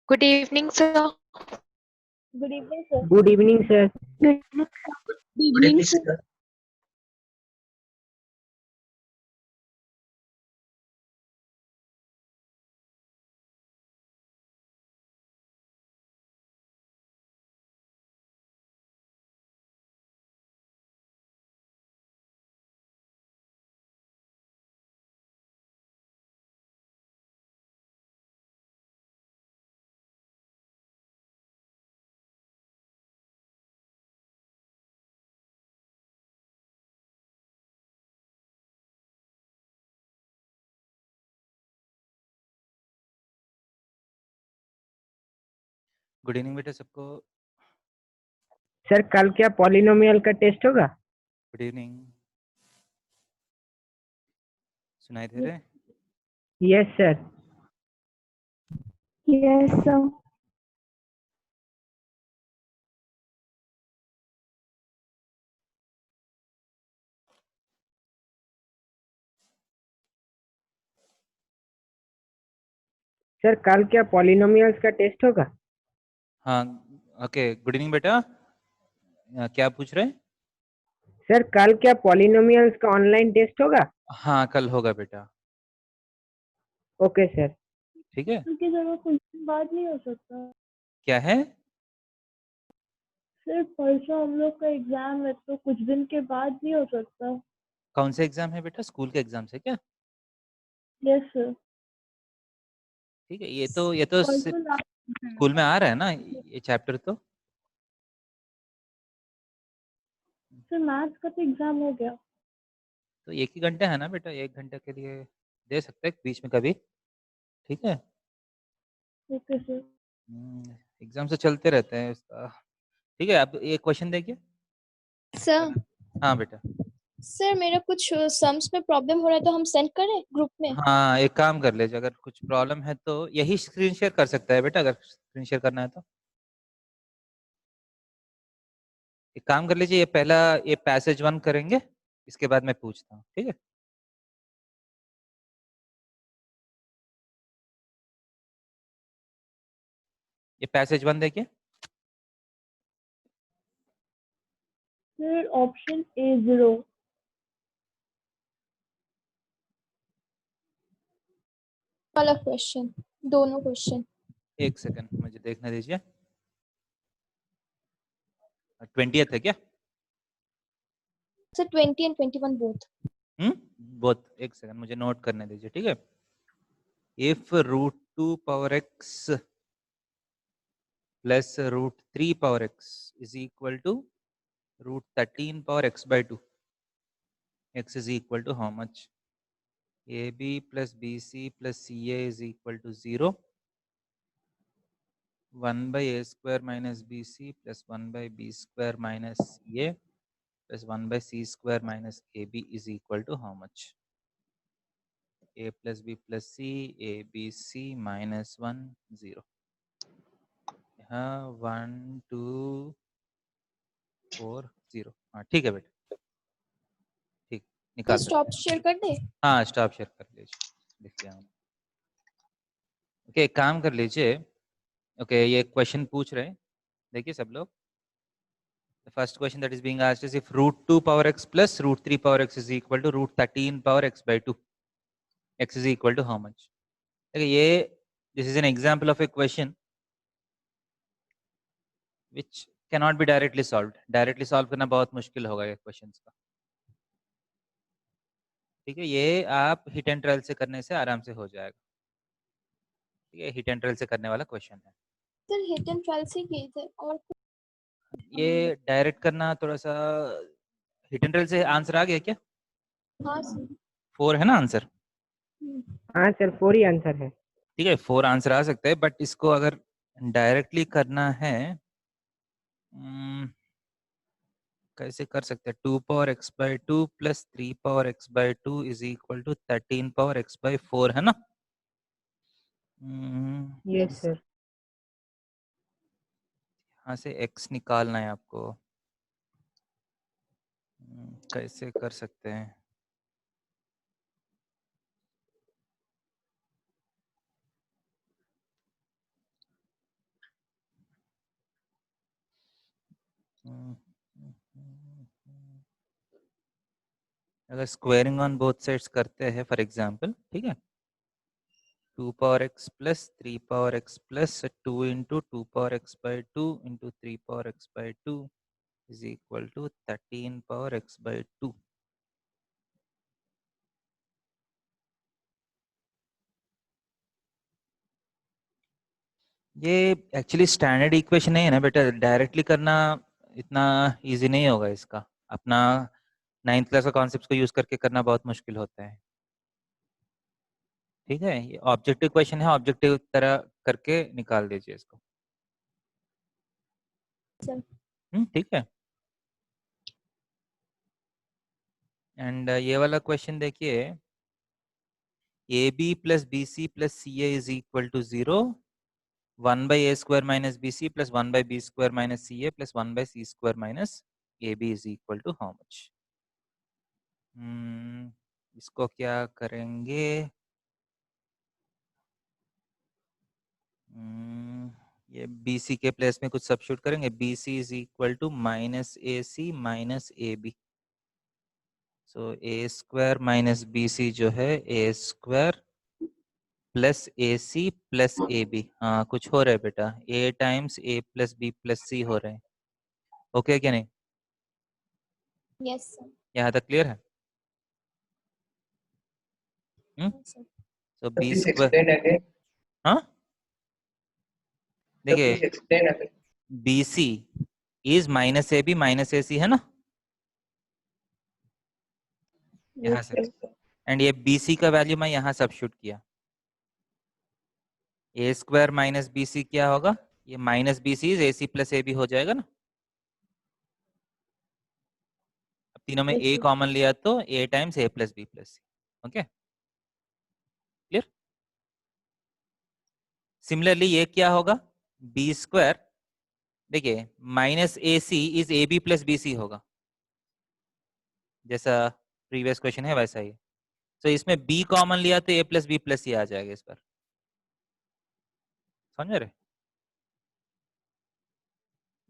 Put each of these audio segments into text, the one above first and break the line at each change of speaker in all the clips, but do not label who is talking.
Good evening, sir.
Good evening, sir.
Good evening, sir.
Good
Good
evening,
evening,
sir.
sir.
Good evening बेटा सबको।
Sir कल क्या polynomial का test होगा?
Good evening. सुनाई दे रहे?
Yes sir.
Yes, sir.
Sir कल क्या पॉलिनोमियल्स का टेस्ट होगा?
हाँ ओके। गुड इवनिंग बेटा। क्या पूछ रहे हैं?
सर कल क्या पॉलिनोमियल्स का ऑनलाइन टेस्ट होगा?
हाँ कल होगा बेटा।
Okay sir.
ठीक है।
क्योंकि सर वो कुछ दिन बाद नहीं हो सकता।
क्या है?
सर परसों हम लोग का एग्जाम है तो कुछ दिन के बाद नहीं हो सकता।
कौन से एग्जाम है बेटा? स्कूल के एग्जाम है क्या?
Yes sir.
ठीक है। ये तो
परसों
स्कूल में आ रहा है ना ये चैप्टर तो।
सर मैथ्स का तो एग्जाम हो गया।
तो एक ही घंटे है ना बेटा, 1 घंटे के लिए दे सकते हैं बीच में कभी। ठीक है।
Okay sir.
एग्जाम से चलते रहते हैं इसका। ठीक है। अब ये क्वेश्चन देखिए।
सर
हाँ बेटा।
सर मेरा कुछ सम्स में प्रॉब्लम हो रहा है तो हम सेंड करें ग्रुप में?
हाँ एक काम कर लीजिए, अगर कुछ प्रॉब्लम है तो यही स्क्रीन शेयर कर सकता है बेटा, अगर स्क्रीन शेयर करना है तो। एक काम कर लीजिए, ये पहला ये पैसेज 1 करेंगे, इसके बाद मैं पूछता हूँ। ठीक है। ये पैसेज 1 देखिए।
Sir option A 0।
वाला क्वेश्चन, दोनों क्वेश्चन।
एक सेकंड मुझे देखने दीजिए। 20th है क्या?
Sir 20 and 21 both.
बहुत। एक सेकंड मुझे नोट करने दीजिए। ठीक है। If √2 power x plus √3 power x is equal to √13 power x/2, x is equal to how much? AB plus BC plus CA is equal to 0. 1 by A square minus BC plus 1 by B square minus CA plus 1 by C square minus AB is equal to how much? A plus B plus C, A B C minus 1 0. यहाँ 1 2 4 0। हाँ ठीक है बेटा। ठीक
तो
निकाल सकते
stop
हैं।
शेयर कर दे?
हाँ स्टॉप शेयर कर लीजिए। लिख लिया मैंने। ओके एक काम कर लीजिए। ओके ये क्वेश्चन पूछ रहे हैं, देखिए सब लोग। The first question that is being asked is if √2 power x plus √3 power x is equal to √13 power x/2, x is equal to how much? देखिए ये this is an example of a question which cannot be directly solved. Directly solve करना बहुत मुश्किल होगा ये questions का। ठीक है। ये आप हिट एंड ट्रायल से करने से आराम से हो जाएगा। ठीक है। हिट एंड ट्रायल से करने वाला क्वेश्चन है।
सर हिट एंड ट्रायल से किए थे और
ये डायरेक्ट करना थोड़ा सा। हिट एंड ट्रायल से आंसर आ गया क्या?
हाँ सर।
4 है ना आंसर?
हाँ सर 4 ही आंसर है।
ठीक है 4 आंसर आ सकता है, बट इसको अगर डायरेक्टली करना है कैसे कर सकते हैं? 2 power x/2 plus 3 power x/2 is equal to 13 power x/4 है ना?
Yes sir.
यहाँ से x निकालना है आपको। कैसे कर सकते हैं? अगर स्क्वायरिंग ऑन बोथ साइड्स करते हैं फॉर एग्जांपल, ठीक है, 2 power x plus 3 power x plus 2 into 2 power x by 2 into 3 power x by 2 is equal to 13 power x by 2। ये एक्चुअली स्टैंडर्ड इक्वेशन नहीं है ना बेटा, डायरेक्टली करना इतना इजी नहीं होगा इसका। अपना 9th क्लास का कॉन्सेप्ट को यूज करके करना बहुत मुश्किल होता है, ठीक है। ये ऑब्जेक्टिव क्वेश्चन है, ऑब्जेक्टिव तरह करके निकाल दीजिए इसको।
सर
ठीक है। एंड ये वाला क्वेश्चन देखिए, A B plus B C plus C A is equal to 0, 1 by A square minus B C plus 1 by B square minus C A plus 1 by C square minus A B is equal to how much. इसको क्या करेंगे, ये B C के place में कुछ substitute करेंगे। B C is equal to minus A C minus A B. So A square minus B C जो है A square plus A C plus A B. हाँ कुछ हो रहा है बेटा, A times A plus B plus C हो रहे हैं। ओके क्या नहीं?
Yes sir.
यहाँ तक क्लियर है?
सर
सो बी स्क्वायर, हाँ देखिए B C is minus A B minus A C है ना, यहाँ से। एंड ये बी सी का वैल्यू मैं यहाँ सब्स्टिट्यूट किया। A square minus B C क्या होगा, ये minus B C is A C plus A B हो जाएगा ना। अब तीनों में ए कॉमन लिया तो A times A plus B plus C. Okay clear? Similarly ये क्या होगा, बी स्क्वायर, देखिए minus A C is A B plus B C होगा, जैसा प्रीवियस क्वेश्चन है वैसा ही। तो इसमें b कॉमन लिया तो a plus B plus C आ जाएगा इस पर, समझ रहे?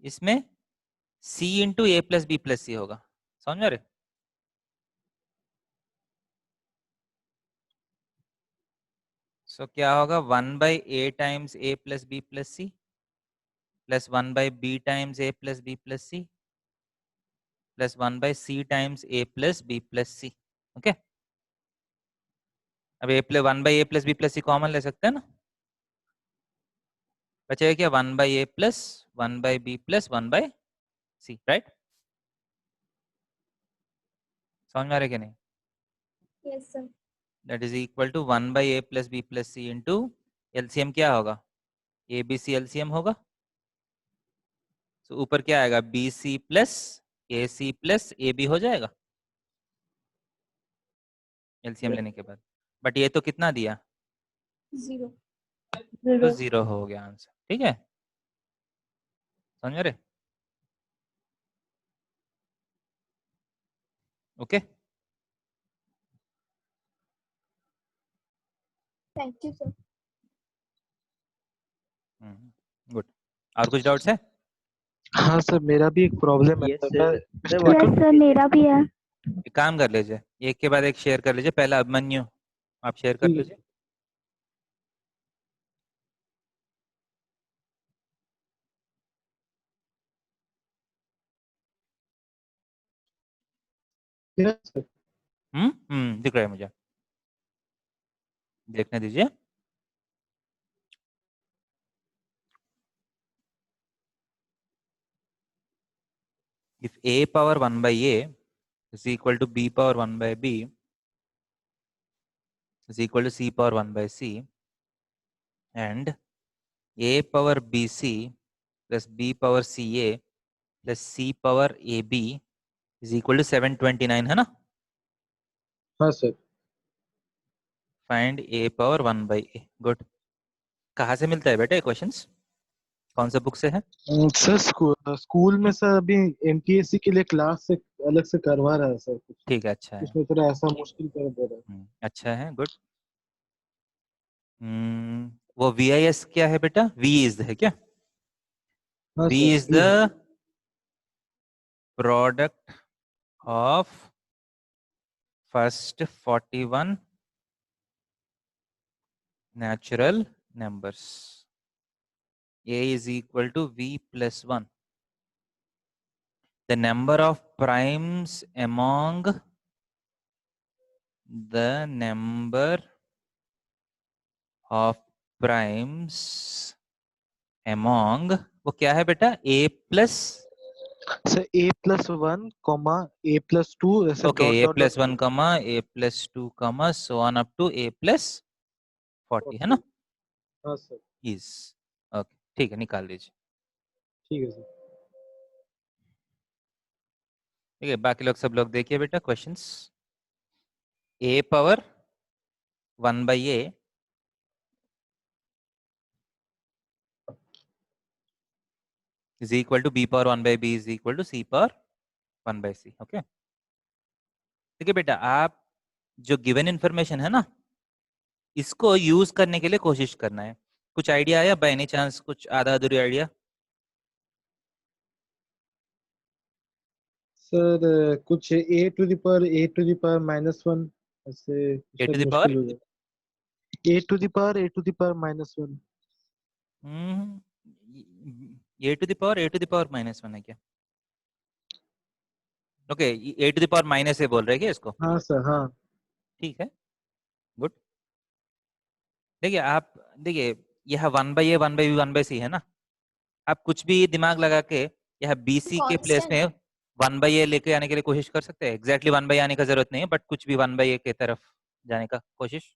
इसमें c into A plus B plus C होगा, समझ रहे? सो क्या होगा, 1 by A times A plus B plus C plus 1 by B times A plus B plus C plus 1 by C times A plus B plus C. Okay, अब A plus 1 by A plus B plus C common ले सकते हैं ना, बचेगा क्या, 1 by A plus 1 by B plus 1 by C, right? समझ में आ रहा है कि नहीं?
Yes sir.
That is equal to 1 by A plus B plus C into LCM क्या होगा, ए बी सी एलसीएम होगा। तो ऊपर क्या आएगा, B C plus A C plus A B हो जाएगा एलसीएम लेने के बाद। बट ये तो कितना दिया,
0।
तो 0 हो गया आंसर, ठीक है? समझ रहे? Okay
thank you sir.
Good. और कुछ डाउट्स है?
हाँ सर, मेरा भी एक प्रॉब्लम है।
Yes
sir
sir.
मैं
यस सर मेरा भी है।
एक काम कर लीजिए, एक के बाद एक शेयर कर लीजिए। पहला अभिमन्यु आप शेयर कर
ठीक है।
लीजिए।
मेरा सर
दिख रहा है मुझे, देखने दीजिए। If a power 1 by a is equal to b power 1 by b is equal to c power 1 by c and a power bc plus b power ca plus c power ab is equal to 729 है ना।
हाँ sir.
Find a power 1 by a। Good. कहाँ से मिलता है बेटा ये questions, कौन सा बुक से है?
सर स्कूल में सर अभी एमपीएससी के लिए क्लास से अलग से करवा रहा है सर कुछ,
ठीक है, अच्छा है।
इसमें थोड़ा ऐसा मुश्किल कर दे रहा है।
अच्छा है, गुड। वो VIS क्या है बेटा, V इज है क्या?
हाँ
V
sir,
is the product of first 41 natural numbers. A is equal to V plus 1. The number of primes among the number of primes among, वो क्या है बेटा, A plus,
sir a+1 comma a+2 ऐसे
okay,
dot
A
dot
plus
dot
1 comma A plus 2 comma so on up to A plus 40 है ना,
हाँ sir
is, okay, ठीक है, निकाल लीजिए।
ठीक है सर।
ठीक है, बाकी लोग सब लोग देखिए बेटा questions. A power 1 by A is equal to B power 1 by B is equal to C power 1 by C, okay। ठीक है बेटा, आप जो गिवन इंफॉर्मेशन है ना, इसको यूज करने के लिए कोशिश करना है। कुछ आइडिया आया बाय एनी चांस, कुछ आधा अधूरी आइडिया?
सर कुछ a⁻(-1) ऐसे
A to
शायद
the power,
मुश्किल हो जाए। a⁻((-1)
A to the power -1 है क्या? Okay, A to the power minus A बोल रहे हैं क्या इसको?
हाँ सर हाँ।
ठीक है, गुड। देखिए आप, देखिए यह 1 by A 1 by B 1 by C है ना, आप कुछ भी दिमाग लगा के यह BC के प्लेस
कांस्टेंट
में 1 by A लेके आने के लिए कोशिश कर सकते हैं। एग्जैक्टली 1 by आने का जरूरत नहीं है, बट कुछ भी 1 by A के तरफ जाने का कोशिश।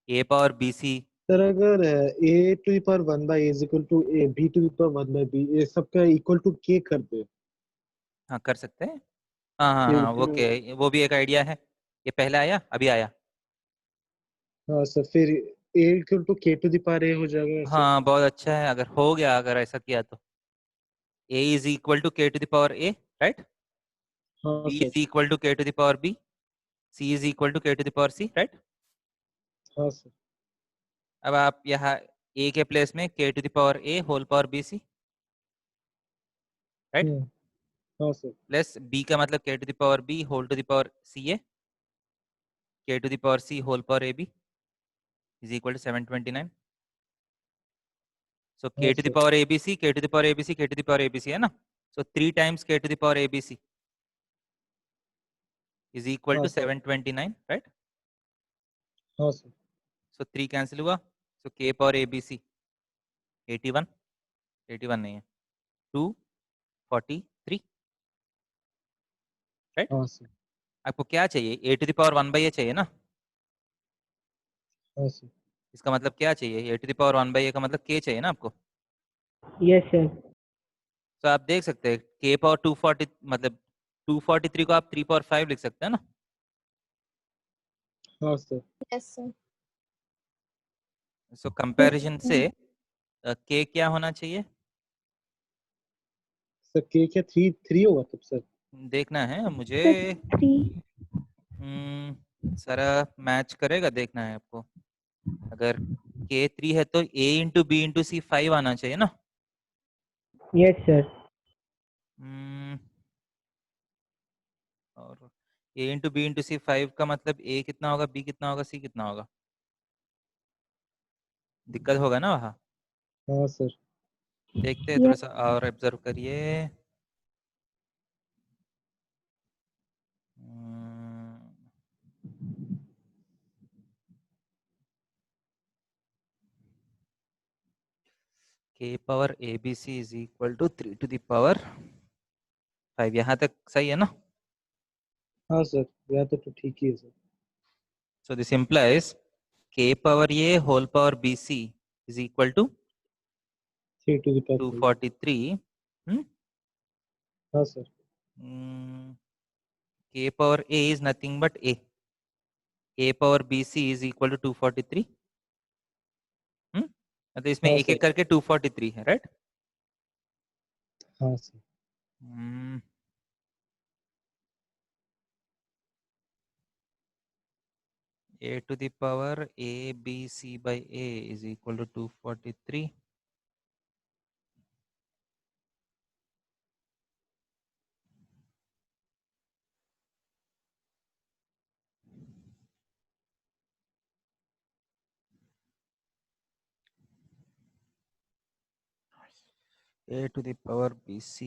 A पावर BC,
सर अगर a⁻(1/a) = b⁻(1/b) ये सबका इक्वल टू k कर दे
हाँ कर सकते हैं, हाँ हाँ
फिर
हाँ,
तो
ओके, वो भी एक आइडिया है। ये पहले आया, अभी आया।
हाँ सर फिर a = k⁴ हो जाएगा ऐसे।
हाँ बहुत अच्छा है, अगर हो गया, अगर ऐसा किया तो A is equal to k to the power A, right?
हाँ
B
sir
is equal to k to the power B, C is equal to k to the power C, right?
हाँ सर
अब आप यहाँ A के place में k to the power A whole power BC, right?
हाँ सर
plus B का मतलब k to the power B whole to the power CA, k to the power C whole power AB is equal to 729. So k
हाँ
to the
sir
power ABC, k to the power ABC, k to the power ABC है ना? So 3 times k to the power ABC is equal
हाँ
to
sir
729, right?
हाँ sir
So 3 cancel हुआ, so k power ABC 81, 81 नहीं है, 243, right?
हाँ sir
आपको क्या चाहिए? A to the power 1 by A चाहिए ना?
हाँ सर
इसका मतलब क्या चाहिए? A to the power 1 by A का मतलब k चाहिए ना आपको?
Yes sir.
तो आप देख सकते हैं k पावर 240 मतलब 243 को आप 3 पावर 5 लिख सकते हैं ना?
हाँ सर
यस सर।
सो कंपैरिजन से k क्या होना चाहिए?
सर k क्या 3 होगा तब सर।
देखना है मुझे,
3
सारा मैच करेगा, देखना है आपको। अगर k 3 है तो A into B into C 5 आना चाहिए ना?
Yes sir.
और A into B into C 5 का मतलब A कितना होगा, B कितना होगा, C कितना होगा? दिक्कत होगा ना वहाँ।
हाँ सर
देखते हैं, थोड़ा सा और ऑब्जर्व करिए। k power ABC is equal to 3 to the power 5, यहाँ तक सही है ना?
हाँ सर या तो ठीक ही है sir.
So this implies k power A whole power BC is equal to
3 to the power 5।
243.
हाँ sir
K power A is nothing but A. A power BC is equal to 243. मतलब इसमें
हाँ
एक
sir
एक करके 243 है, right?
हाँ sir
A to the power A B C by A is equal to 243. a to the power bc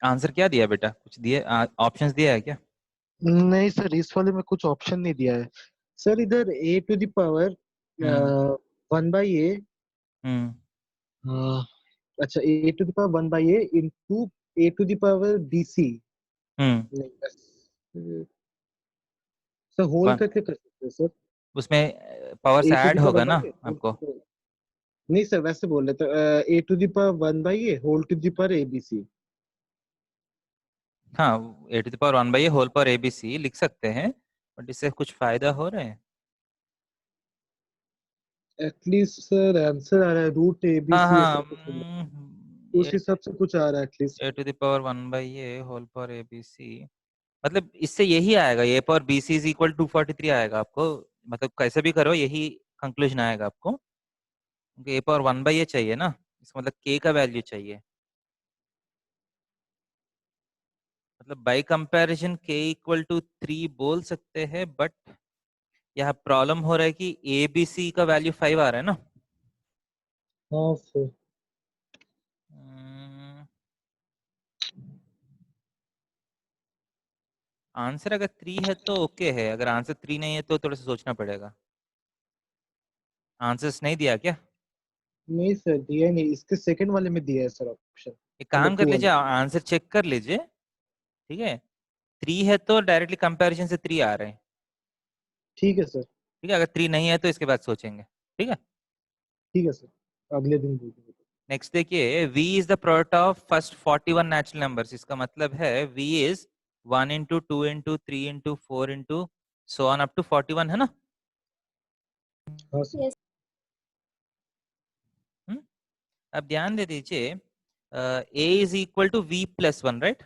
answer क्या दिया बेटा? कुछ दिए ऑप्शंस दिया है क्या?
नहीं सर, इस वाले में कुछ ऑप्शन नहीं दिया है सर। इधर A to the power
hmm
1/a,
hmm
अच्छा A to the power 1/a into A to the power bc।
Hmm
नहीं सर, होल
वन
करके कर सकते हैं सर।
उसमें पावर से
A to
add
the power
होगा
वन बाई
ना
ए,
आपको?
नहीं सर वैसे बोल रहे थे, A to the power 1/a whole to the power abc।
हाँ, A to the power 1/a whole power abc लिख सकते हैं, बट इससे कुछ फायदा हो रहा है?
एटलीस्ट सर आंसर आ रहा है रूट
हाँ
abc
हाँ
ऐसा कुछ उस हिसाब से कुछ आ रहा है at least.
A to the power 1/a whole power abc, मतलब इससे यही आएगा, A power bc is equal 243 आएगा आपको। मतलब कैसे भी करो यही कंक्लूजन आएगा आपको, क्योंकि ए पावर 1/a चाहिए ना, इसका मतलब k का वैल्यू चाहिए। मतलब by comparison k equal to 3 बोल सकते हैं, बट यहाँ प्रॉब्लम हो रहा है कि ए बी सी का वैल्यू 5 आ रहा है ना।
हाँ सर।
आंसर अगर 3 है तो ओके है, अगर आंसर 3 नहीं है तो थोड़ा सा सोचना पड़ेगा। आंसर्स नहीं दिया क्या?
नहीं सर दिया नहीं, इसके सेकंड वाले में दिया है सर ऑप्शन,
एक
नंबर
काम कर
2 वाले
लीजिए,
में।
आंसर चेक कर लीजिए, ठीक है? 3 है तो डायरेक्टली कंपैरिजन से 3 आ रहे हैं,
ठीक है सर।
ठीक है? अगर 3 नहीं है तो इसके बाद सोचेंगे, ठीक है?
ठीक है सर, अगले दिन बोलेंगे।
नेक्स्ट देखिए, v is the product of first 41 natural numbers. इसका मतलब है v is 1 into 2 into 3 into 4 into so on up to 41, है ना?
हाँ सर।
Yes.
हम्म? अब ध्यान दे दीजिए, a is equal to v plus 1, right?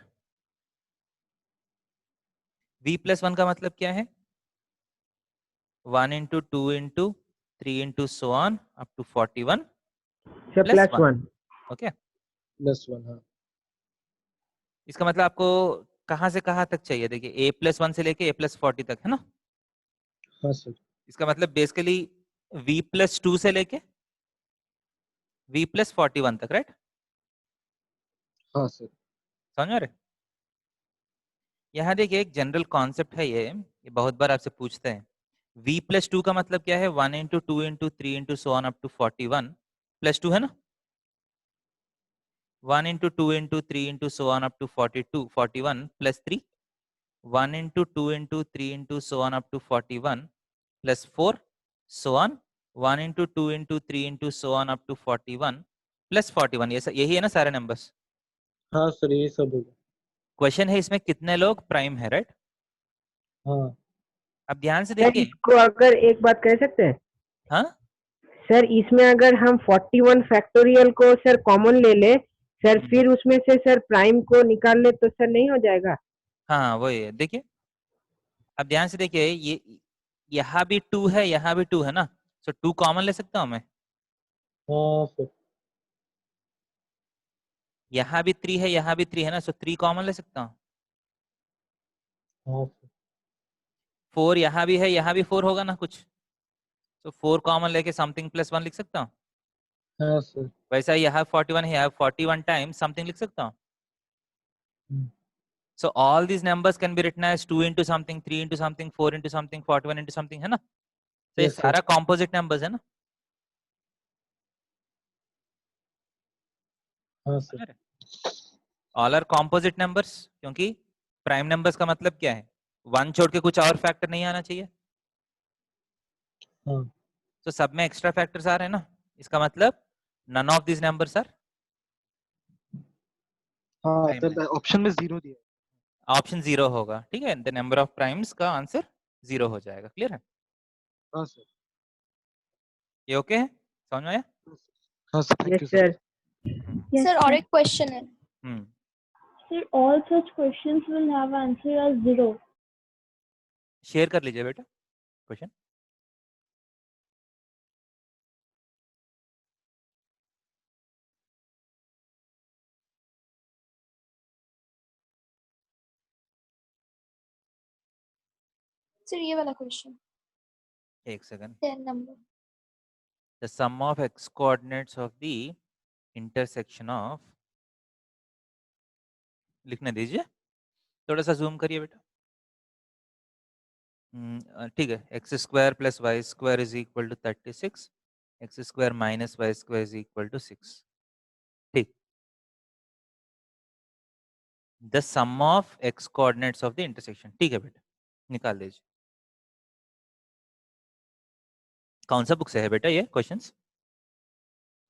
v plus 1 का मतलब क्या है? 1 into 2 into 3 into so on up to 41
sir
plus
plus
1।
1।
Okay,
+1 हाँ।
इसका मतलब आपको कहाँ से कहाँ तक चाहिए? देखिए a प्लस 1 से लेके a प्लस 40 तक, है ना?
हाँ सर।
इसका मतलब बेसिकली v प्लस 2 से लेके v प्लस 41 तक, राइट?
हाँ सर।
समझ रहे? यहाँ देखिए एक जनरल कॉन्सेप्ट है, ये बहुत बार आपसे पूछते हैं। v प्लस 2 का मतलब क्या है? 1 into 2 into 3 into so on up to 41 plus 2, है ना? 1 into 2 into 3 into so on up to 42 41 plus 3, 1 into 2 into 3 into so on up to 41 plus 4 so on 1 into 2 into 3 into so on up to 41 plus 41। यही है ना सारे numbers?
हाँ sir यही सब होगा।
क्वेश्चन है इसमें कितने लोग प्राइम है, राइट?
हाँ
अब ध्यान से
सर
देखिए।
इसको अगर एक बात कह सकते हैं
हाँ
सर, इसमें अगर हम 41 फैक्टोरियल को सर कॉमन ले ले सर,
हम्म,
फिर उसमें से सर प्राइम को निकाल ले तो सर नहीं हो जाएगा?
हाँ वही है, देखिए। अब ध्यान से देखिए, ये यहाँ भी 2 है, यहाँ भी 2 है ना, सो 2 कॉमन ले सकता हूँ मैं।
हाँ सर।
यहाँ भी 3 है, यहाँ भी 3 है ना, सो 3 कॉमन ले सकता हूँ।
हाँ सर।
4 यहाँ भी है, यहाँ भी 4 होगा ना कुछ, तो 4 कॉमन लेके समथिंग प्लस 1 लिख सकता हूँ।
हाँ सर।
वैसा यहाँ 41 है, यहाँ 41 टाइम्स समथिंग लिख सकता हूँ।
हम्म,
So all these numbers can be written as 2 into something, 3 into something, 4 into something, 41 into something, है ना? तो ये
यस सर।
सारा composite numbers है ना?
हाँ सर।
समझ रहे? All are composite numbers, क्योंकि प्राइम नंबर्स का मतलब क्या है? 1 छोड़ के कुछ और फैक्टर नहीं आना चाहिए।
हाँ
तो सब में एक्स्ट्रा फैक्टर्स आ रहे हैं ना, इसका मतलब none of this numbers are
हाँ
प्राइम
सर,
नंबर।
ऑप्शन में 0 दिया
ऑप्शन 0 होगा, ठीक है? द नंबर ऑफ प्राइम्स का आंसर 0 हो जाएगा। क्लियर है?
है। हाँ सर।
ये ओके है? समझ में आया?
हाँ sir, thank
yes
you sir.
Sir.
Hmm
Yes,
sir और
sir.
एक क्वेश्चन है।
हम्म,
Sir, all such questions will have answer as 0.
Share कर लीजिए बेटा क्वेश्चन।
सर ये वाला क्वेश्चन,
एक second.
10 number.
The sum of x coordinates of the intersection of लिखने दीजिए, थोड़ा सा जूम करिए बेटा। ठीक है, x square plus y square is equal to 36, x square minus y square is equal to 6। ठीक, the sum of x coordinates of the intersection. ठीक है बेटा, निकाल दीजिए। कौन सा बुक से है बेटा ये क्वेश्चंस?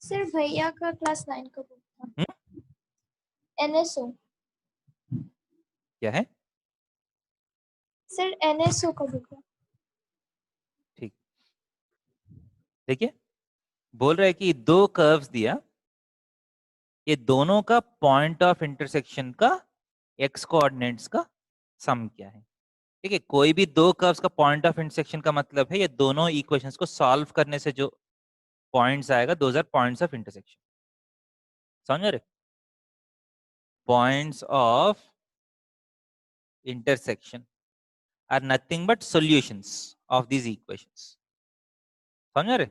सर भैया का क्लास 9 का बुक था, एनएसओ।
क्या है?
सर एनएसओ का बुक है।
ठीक, देखिए बोल रहा है कि दो कर्व्स दिया, ये दोनों का पॉइंट ऑफ इंटरसेक्शन का एक्स कोऑर्डिनेट्स का सम क्या है। ठीक है, कोई भी दो कर्व्स का पॉइंट ऑफ इंटरसेक्शन का मतलब है ये दोनों इक्वेशंस को सॉल्व करने से जो पॉइंट्स आएगा, those are points of intersection. समझ रहे? Points of intersection are nothing but solutions of these equations. समझ रहे?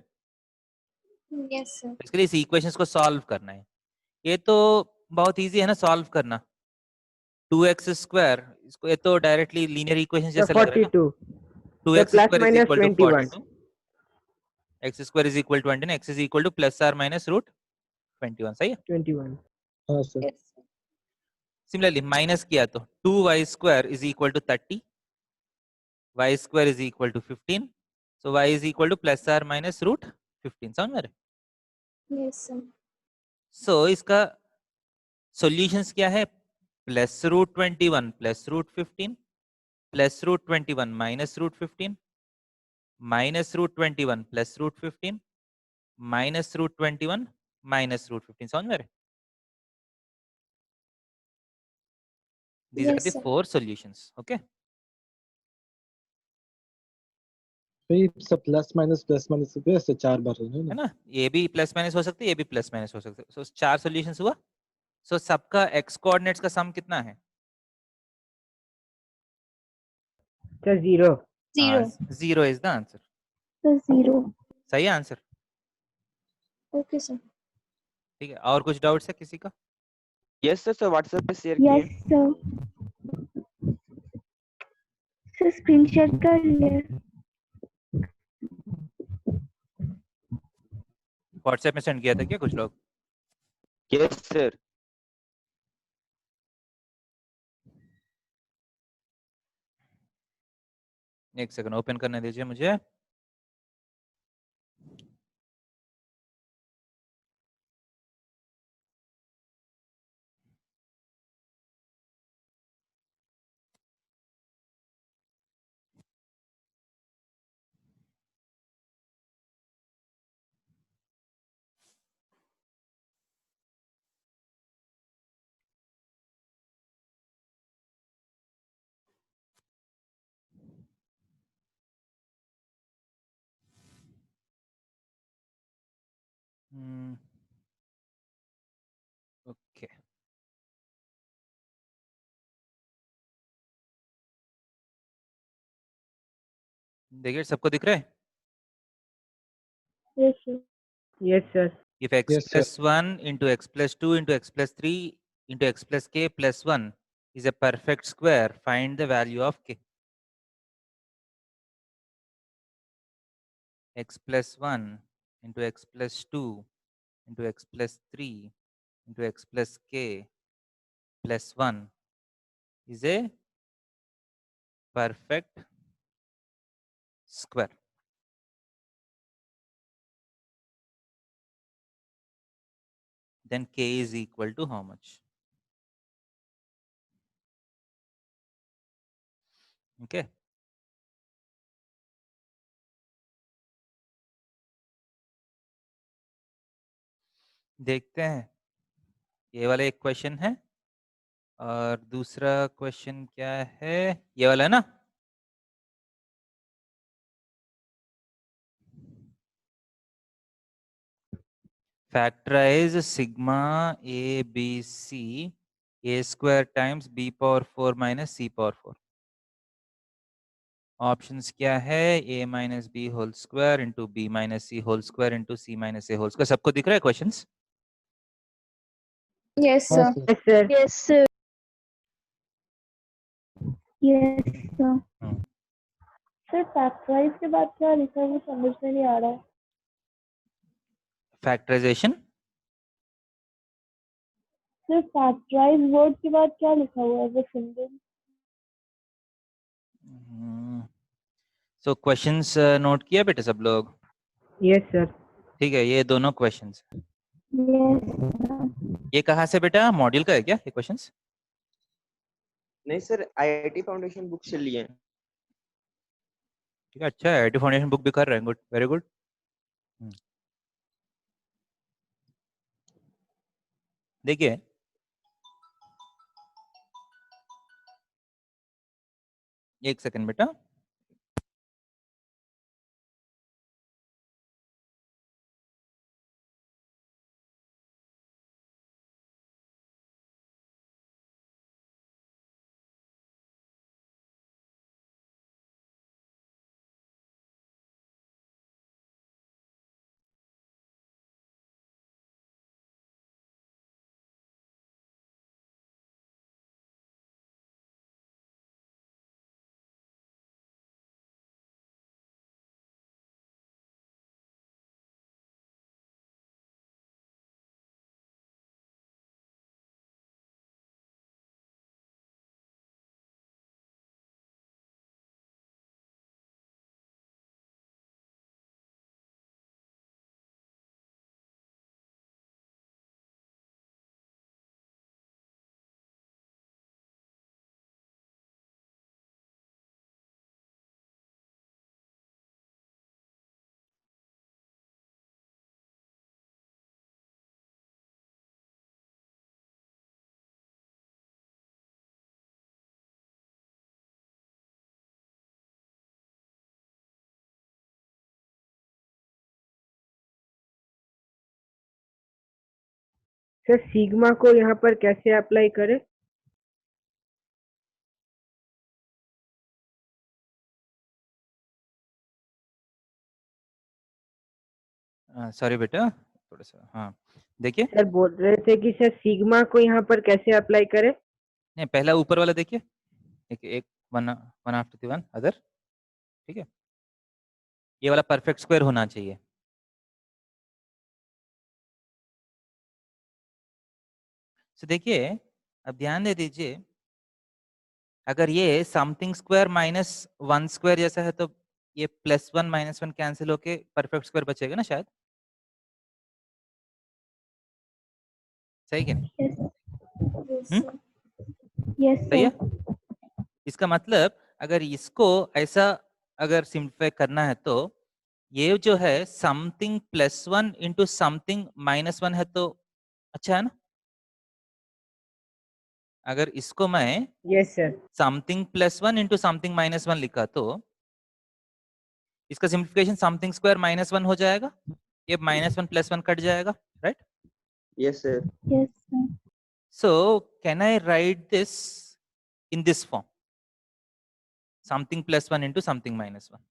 Yes sir.
इसके लिए इस इक्वेशंस को सॉल्व करना है। ये तो बहुत इजी है ना सॉल्व करना, 2x स्क्वायर, इसको ये तो डायरेक्टली लीनियर इक्वेशन जैसे लग रहा है ना।
42
2x
plus
square is
minus
equal to
21
42, x square is equal to 20, x is equal to plus or minus root 21। सही है?
21
हाँ सर।
Yes sir.
सिमिलरली माइनस किया तो 2y square is equal to 30, y square is equal to 15, so y is equal to plus or minus root 15। समझ में?
Yes sir.
सो इसका solutions क्या है? Plus root 21 plus root 15, plus root 21 minus root 15, minus root 21 plus root 15, minus root 21 minus root 15। समझ में? These are
Yes,
the
sir.
4 solutions. Okay.
भाई सब plus minus ऐसे 4 बार है
है
ना।
ना, ये भी प्लस माइनस हो सकती है, ये भी प्लस माइनस हो सकती है। सो 4 सॉल्यूशंस हुआ। सो सबका एक्स कोऑर्डिनेट्स का सम कितना है?
sir 0
Zero.
0 is the answer.
Sir, zero.
सही आंसर।
Okay, sir.
ठीक है, और कुछ डाउट्स है किसी का?
यस सर, व्हाट्सएप पे शेयर
यस
किए।
सर। सर स्क्रीन शेयर कर लिए।
व्हाट्सएप में सेंड किया था क्या कुछ लोग?
Yes sir.
एक सेकंड ओपन करने दीजिए मुझे। ओके, देखिए सबको दिख रहा है?
Yes sir.
yes sir
If x
Yes, sir.
plus 1 into x plus 2 into x plus 3 into x plus k plus 1 is a perfect square, find the value of k. X plus 1 into x plus 2 into x plus 3 into x plus k plus 1 is a perfect square. Then k is equal to how much? Okay. देखते हैं, ये वाला एक question है और दूसरा question क्या है, ये वाला है ना। Factorize sigma a b c a square times b power 4 minus c power 4. Options क्या है? a minus b whole square into b minus c whole square into c minus a whole square. सबको दिख रहा है questions?
Yes,
हाँ
sir.
Sir.
yes sir
yes sir. Yes sir.
Hmm,
sir factorise के बाद क्या लिखा है वो समझ में नहीं आ रहा है।
फैक्टराइजेशन
सर फैक्टराइज वर्ड के बाद क्या लिखा हुआ है वो सिंबल।
सो क्वेश्चंस नोट किया बेटे सब लोग?
Yes sir.
ठीक है, ये दोनों क्वेश्चंस,
यस
ये कहाँ से बेटा, मॉड्यूल का है क्या ये क्वेश्चंस?
नहीं सर, आईआईटी फाउंडेशन बुक से लिए हैं।
ठीक है, अच्छा है, आईटी फाउंडेशन बुक भी कर रहे हैं, गुड, वेरी गुड। देखिए एक सेकंड बेटा,
सर सिग्मा को यहाँ पर कैसे अप्लाई करें?
सॉरी बेटा, थोड़ा सा, हाँ देखिए,
सर बोल रहे थे कि सर सिग्मा को यहाँ पर कैसे अप्लाई करें?
नहीं पहला ऊपर वाला देखिए, एक एक one one after the one other, ठीक है, ये वाला परफेक्ट स्क्वायर होना चाहिए। तो देखिए, अब ध्यान दे दीजिए, अगर ये something square minus one square जैसा है तो ये plus one minus one cancel होके परफेक्ट स्क्वायर बचेगा ना शायद, सही कि नहीं?
यस
सही है।
सर।
इसका मतलब अगर इसको ऐसा अगर सिंप्लीफाई करना है तो ये जो है something plus one into something minus one है तो अच्छा है ना। अगर इसको मैं
yes sir.
Something plus one into something minus one लिखा तो इसका simplification something square minus one हो जाएगा, ये minus one plus one cut जाएगा, right?
Yes sir.
Yes sir.
So can I write this in this form, something plus one into something minus one?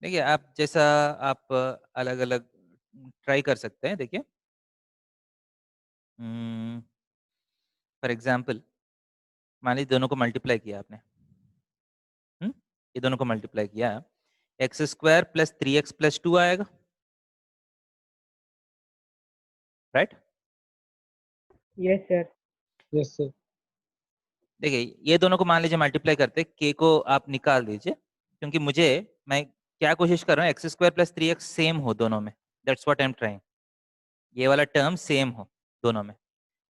देखिए आप जैसा आप अलग अलग ट्राई कर सकते हैं। देखिए फॉर एग्जाम्पल मान लीजिए दोनों को मल्टीप्लाई किया आपने, ये दोनों को मल्टीप्लाई किया, X square plus three X plus two आएगा, right?
Yes sir.
Yes sir.
देखिए ये दोनों को मान लीजिए मल्टीप्लाई करते, के को आप निकाल दीजिए, क्योंकि मैं क्या कोशिश कर रहा हूँ, X square plus three x same हो दोनों में, that's what I am trying, ये वाला टर्म सेम हो दोनों में।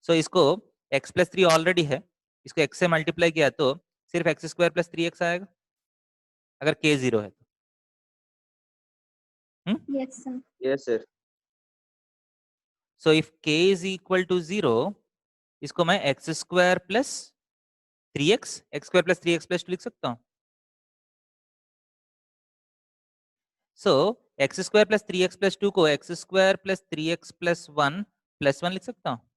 सो इसको एक्स प्लस थ्री ऑलरेडी है, इसको एक्स से मल्टीप्लाई किया तो सिर्फ X square plus three X आएगा अगर के जीरो है तो।
Yes, sir.
Yes sir.
So if K is equal to zero, इसको मैं X square plus three X, X square plus three X plus two लिख सकता हूँ। So X square plus three X plus two को X square plus three X plus one लिख सकता हूँ।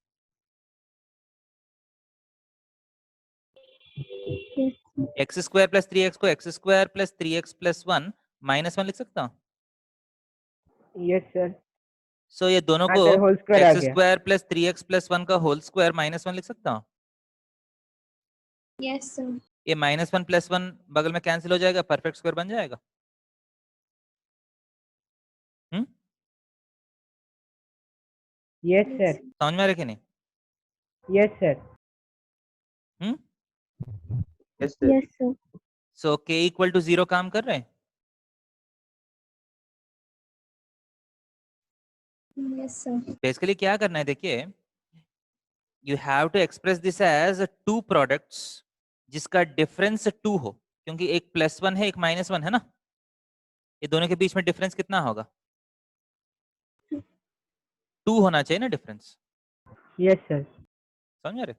X square plus three X को X square plus three X plus one minus one लिख सकता हूँ।
Yes sir.
सो ये दोनों
हाँ
को
सर, होल स्क्वायर आ
एक्स
गया।
Square plus three X plus one का होल स्क्वायर माइनस वन लिख सकता हूँ।
Yes, sir.
ये -1 +1 बगल में कैंसिल हो जाएगा, परफेक्ट स्क्वायर बन जाएगा। हम्म,
यस सर,
समझ में आ रहा है कि नहीं?
यस सर,
हम्म,
Yes, sir.
Yes, sir.
सो k = 0 काम कर रहे हैं।
Yes, sir.
बेसिकली क्या करना है, देखिए, you have to express this as 2 products जिसका डिफरेंस 2 हो, क्योंकि एक +1 है, एक -1 है ना, ये दोनों के बीच में डिफरेंस कितना होगा? 2 होना चाहिए ना डिफरेंस,
यस सर,
समझ रहे?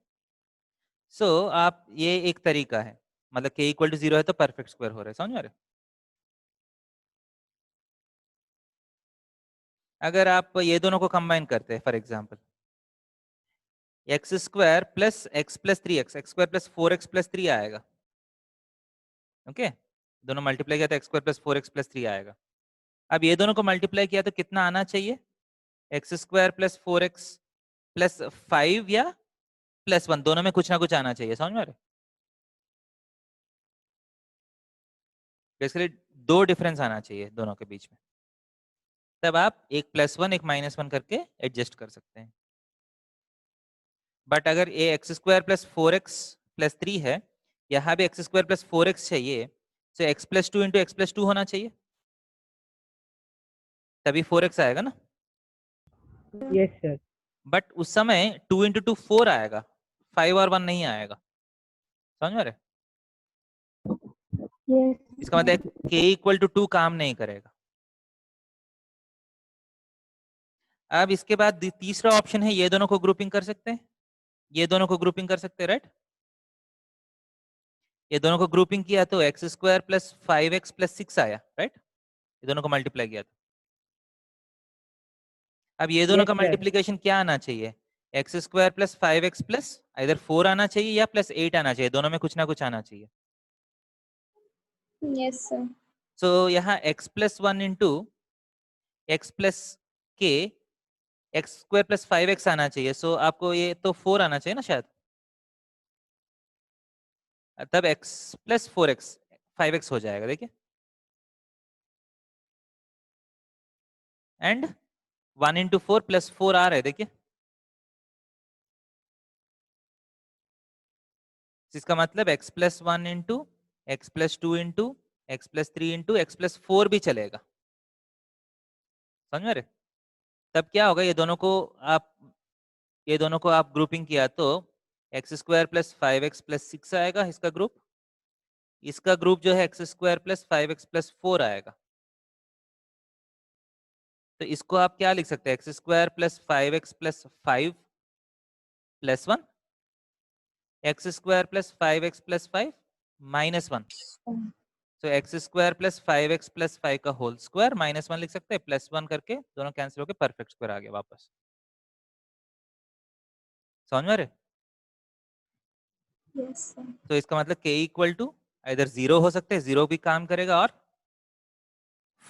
सो आप, ये एक तरीका है, मतलब k = 0 है तो परफेक्ट स्क्वायर हो रहा है, समझ रहे? अगर आप ये दोनों को कंबाइन करते हैं, for example x² + x + 3x, x² + 4x + 3 आएगा। ओके, दोनों मल्टीप्लाई किया तो x² + 4x + 3 आएगा। अब ये दोनों को मल्टीप्लाई किया तो कितना आना चाहिए? x² + 4x + 5 या +1, दोनों में कुछ ना कुछ आना चाहिए, समझ में आ रहा है? बेसिकली 2 डिफरेंस आना चाहिए दोनों के बीच में, तब आप एक +1 एक -1 करके एडजस्ट कर सकते हैं। बट अगर ये x² + 4x + 3 है, यहाँ भी x² + 4x चाहिए, तो x + 2 × x + 2 होना चाहिए, तभी 4x आएगा ना।
यस सर,
बट उस समय 2 × 2 4 आएगा, 5 और 1 नहीं आएगा, समझ में आ रहा है?
Yes.
इसका मतलब k = 2 काम नहीं करेगा। अब इसके बाद तीसरा ऑप्शन है, ये दोनों को ग्रुपिंग कर सकते हैं, ये दोनों को ग्रुपिंग कर सकते हैं, राइट? ये दोनों को ग्रुपिंग किया तो x² + 5x + 6 आया, राइट? ये दोनों को मल्टीप्लाई किया तो अब ये दोनों
यस
का
सर,
मल्टीप्लिकेशन क्या आना चाहिए? x² + 5x + इधर 4 आना चाहिए या +8 आना चाहिए, दोनों में कुछ ना कुछ आना चाहिए।
Yes, sir.
सो यहाँ x + 1 × x + k, x² + 5x आना चाहिए, सो आपको ये तो 4 आना चाहिए ना शायद, तब x + 4x 5x हो जाएगा, देखिए, एंड 1 × 4 + 4 आ रहा है, देखिए, इसका मतलब x + 1 × x + 2 × x + 3 × x + 4 भी चलेगा, समझ में आ रहे? तब क्या होगा, ये दोनों को आप ग्रुपिंग किया तो x² + 5x + 6 आएगा इसका ग्रुप, इसका ग्रुप जो है x² + 5x + 4 आएगा। तो इसको आप क्या लिख सकते हैं? x² + 5x + 5 + 1, x² + 5x + 5 -1, तो x² + 5x + 5 का होल स्क्वायर -1 लिख सकते हैं, +1 करके दोनों कैंसिल होकर परफेक्ट स्क्वायर आ गया वापस, समझ में आ रहे?
Yes, sir.
तो इसका मतलब k = इधर 0 हो सकते हैं, 0 भी काम करेगा और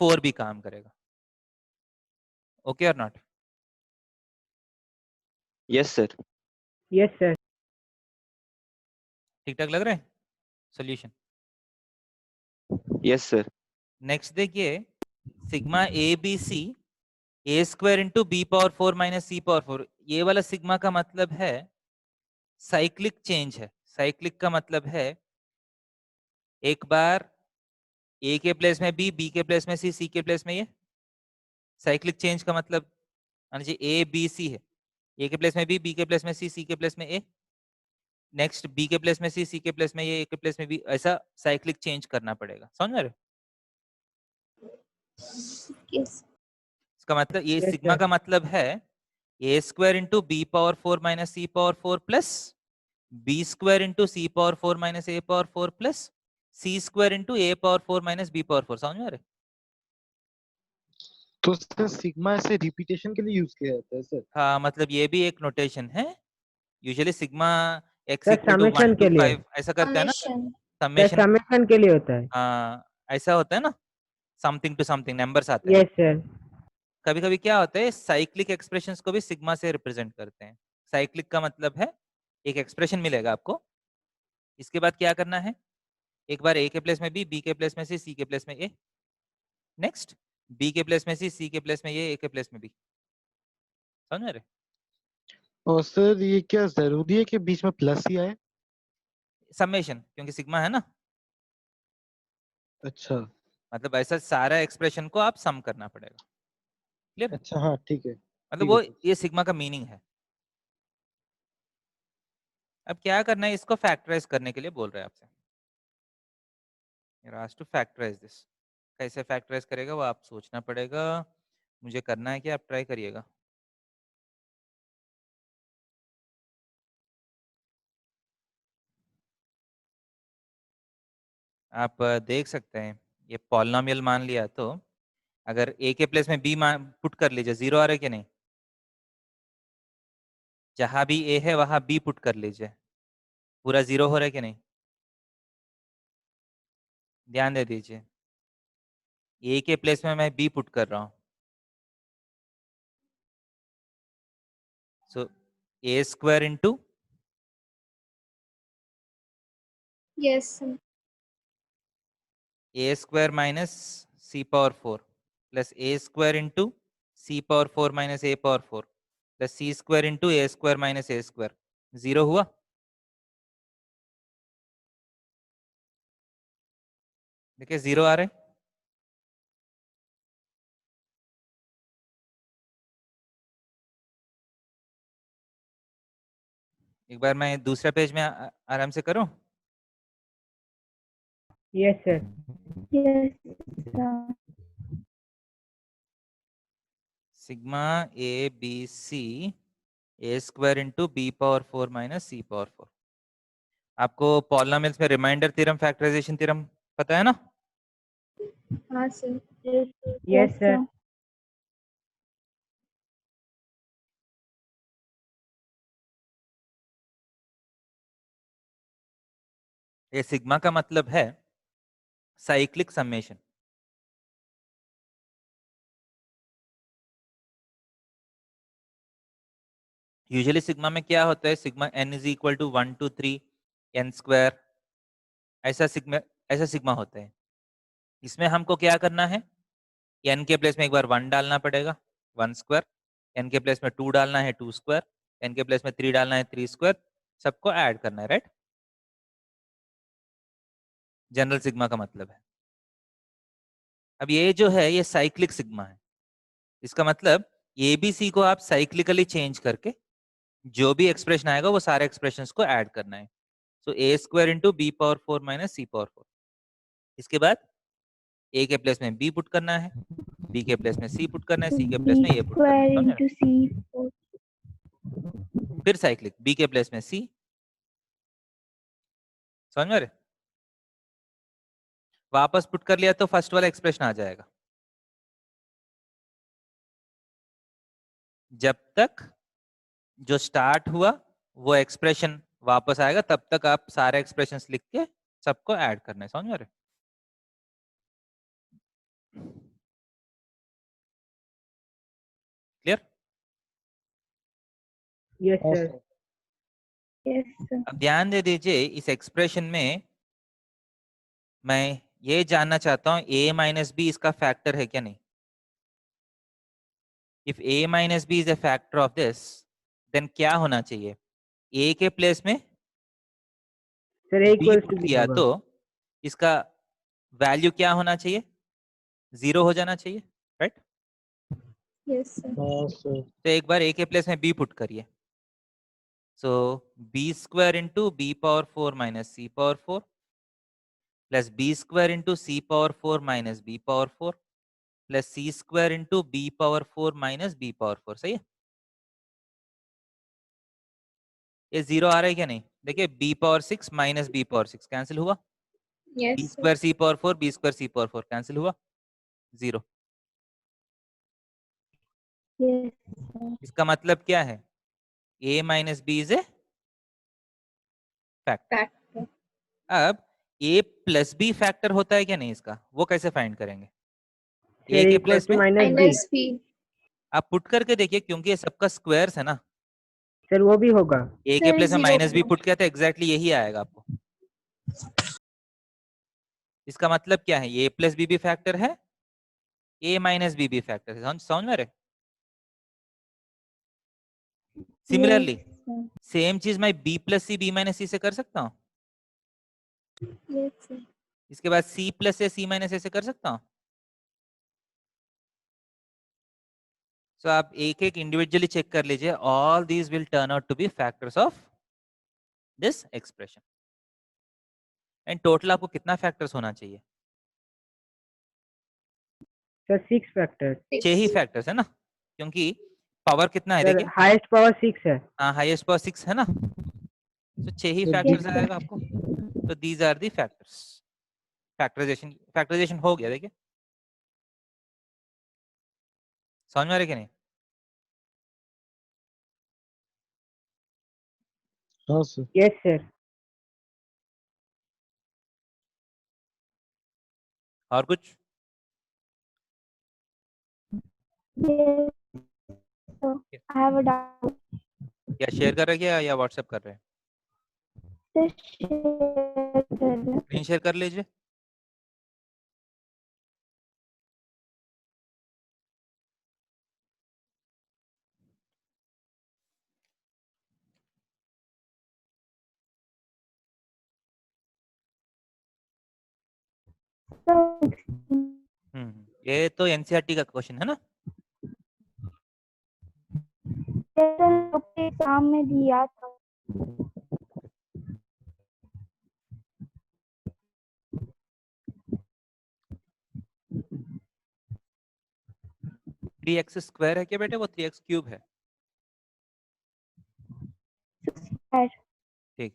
4 भी काम करेगा। ओके और not?
Yes, sir.
Yes sir,
ठीक ठाक लग रहा है सोल्यूशन?
Yes, sir.
नेक्स्ट देखिए, sigma ABC A² × B⁴ - C⁴, ये वाला सिग्मा का मतलब है साइक्लिक चेंज है। साइक्लिक का मतलब है एक बार A के प्लेस में B के प्लेस में C के प्लेस में ये। साइक्लिक चेंज का मतलब माना चाहिए ABC है, A के प्लेस में B के प्लेस में C के प्लेस में A, नेक्स्ट B के प्लेस में C के प्लेस में ये, A के प्लेस में B, ऐसा साइक्लिक चेंज करना पड़ेगा, समझ रहे हो?
Yes.
इसका मतलब ये
यस
सिग्मा
सर,
का मतलब है A² × B⁴ - C⁴ plus B² × C⁴ - A⁴ plus C² × A⁴ - B⁴, समझ में आ रहे?
तो सर सिग्मा ऐसे रिपीटेशन के लिए यूज किया जाता है सर?
हाँ, मतलब ये भी एक नोटेशन है। Usually sigma x
sir
= 1
summation
to
के लिए,
5 ऐसा करते हैं ना,
Summation.
Sir
summation.
समेशन के लिए होता है।
हाँ, ऐसा होता है ना, समथिंग टू समथिंग नंबर्स आते हैं।
यस सर,
कभी कभी क्या होता है, साइक्लिक एक्सप्रेशंस को भी सिग्मा से रिप्रेजेंट करते हैं। साइक्लिक का मतलब है एक एक्सप्रेशन मिलेगा आपको, इसके बाद क्या करना है, एक बार ए के प्लेस में बी के प्लेस में सी के प्लेस में ए, नेक्स्ट बी के प्लेस में सी के प्लेस में ए के प्लेस में बी। समझ रहे?
और सर ये क्या जरूरी है कि बीच में प्लस ही आए?
समेशन, क्योंकि सिग्मा है ना,
अच्छा
मतलब ऐसा सारा एक्सप्रेशन को आप सम करना पड़ेगा। क्लियर?
अच्छा, हाँ ठीक है।
मतलब
ठीक
वो
है सर।
ये सिग्मा का मीनिंग है। अब क्या करना है, इसको फैक्टराइज करने के लिए बोल रहे हैं आपसे, टू फैक्टराइज दिस। कैसे फैक्टराइज करेगा वो आप सोचना पड़ेगा, मुझे करना है कि आप ट्राई करिएगा। आप देख सकते हैं ये पॉलिनोमियल मान लिया, तो अगर ए के प्लेस में बी मान पुट कर लीजिए, 0 आ रहा है कि नहीं, जहां भी ए है वहां बी पुट कर लीजिए, पूरा 0 हो रहा है कि नहीं, ध्यान दे दीजिए। ए के प्लेस में मैं बी पुट कर रहा हूं, सो A square into
Yes, sir.
A square minus C power 4 plus A square into C power 4 minus A power 4 plus C square into A square minus A square. 0 हुआ? देखिए 0 आ रहे हैं। एक बार मैं दूसरा पेज में आराम से करूं।
Yes sir.
Yes, sir.
Sigma a b c a square into B power 4 minus C power 4। आपको पॉलिनोमियल्स में रिमाइंडर थ्योरम, फैक्टराइजेशन थ्योरम पता है ना?
हाँ sir.
Yes,
yes sir.
sir.
ये सिग्मा का मतलब है साइक्लिक समेशन। यूजुअली सिग्मा में क्या होता है, sigma n is equal to 1 to 3 n square, ऐसा सिग्मा होता है। इसमें हमको क्या करना है, n के प्लेस में एक बार 1 डालना पड़ेगा, 1 स्क्वायर, n के प्लेस में 2 डालना है, 2 स्क्वायर, n के प्लेस में 3 डालना है, 3 स्क्वायर, सबको ऐड करना है, राइट? जनरल सिग्मा का मतलब है। अब ये जो है ये साइक्लिक सिग्मा है, इसका मतलब एबीसी को आप साइक्लिकली चेंज करके जो भी एक्सप्रेशन आएगा वो सारे एक्सप्रेशंस को ऐड करना है। So A square into B power 4 minus C power 4। इसके बाद ए के प्लेस में बी पुट करना है, बी के प्लेस में सी पुट करना है, सी के प्लेस
B
में ए पुट करना है,
square
समझ रहे?
into C.
फिर साइक्लिक, बी के प्लेस में सी, समझ में? वापस पुट कर लिया तो फर्स्ट वाला एक्सप्रेशन आ जाएगा। जब तक जो स्टार्ट हुआ वो एक्सप्रेशन वापस आएगा तब तक आप सारे एक्सप्रेशंस लिख के सबको ऐड करना है, समझ में? Clear?
Yes sir.
Yes, sir.
अब ध्यान दे दीजिए, इस एक्सप्रेशन में मैं ये जानना चाहता हूं a माइनस बी इसका फैक्टर है क्या नहीं। If a minus b is a factor of this, then क्या होना चाहिए, a के प्लेस में
sir
b
equals to
put
b
किया
होगा।
तो इसका वैल्यू क्या होना चाहिए, 0 हो जाना चाहिए, राइट?
Yes, sir.
हाँ सर।
तो एक बार a के प्लेस में b पुट करिए, so B square into B power 4 minus सी power 4 plus B square into C power 4 minus B power 4 plus C square into B power 4 minus B power 4। सही है? ये 0 आ रहा है क्या नहीं? देखिए b power 6 minus B power 6 cancel हुआ,
Yes,
b
sir.
Square c power 4 b square c power 4 cancel हुआ, 0।
Yes, sir.
इसका मतलब क्या है, a minus b is a factor.
Factor.
अब a प्लस बी फैक्टर होता है क्या नहीं इसका, वो कैसे फाइंड करेंगे? a
सर
के
इक्वल्स
प्लेस
टू
में
माइनस बी।
Minus B.
आप पुट करके देखिए, क्योंकि ये सबका स्क्वायर्स है ना,
सर वो भी होगा।
a के
Sir,
प्लेस में
zero
माइनस बी
होगा.
पुट किया तो एग्जैक्टली यही आएगा आपको। इसका मतलब क्या है, ए प्लस बी भी फैक्टर है, ए माइनस बी भी फैक्टर है, समझ में आ रहे? सिमिलरली
Yes,
सेम चीज मैं B plus C B minus C से कर सकता हूँ,
yes, sir.
इसके बाद सी प्लस ए सी माइनस ए से कर सकता हूँ। सो आप एक एक इंडिविजुअली चेक कर लीजिए, all these will turn out to be factors of this expression. And total आपको कितना फैक्टर्स होना चाहिए?
Sir 6 factor.
6 ही
Six.
फैक्टर्स है ना, क्योंकि पावर कितना है
सर
देखिए,
हाईएस्ट पावर 6 है।
हाँ हाईएस्ट पावर 6 है ना, तो 6 ही
तो
फैक्टर्स
Yes,
आएगा आपको। तो these are the factors. Factorization हो गया, देखिए समझ में आ रही कि नहीं?
हाँ सर।
Yes sir.
और कुछ?
yes, sir. I have a doubt.
या शेयर कर रहे हैं या व्हाट्सएप कर रहे हैं?
Sir, share कर
स्क्रीन शेयर कर लीजिए। ये तो एनसीईआरटी का क्वेश्चन है ना।
एग्जाम में दिया था।
थ्री एक्स स्क्वायर है क्या बेटे? वो 3x क्यूब है। ठीक,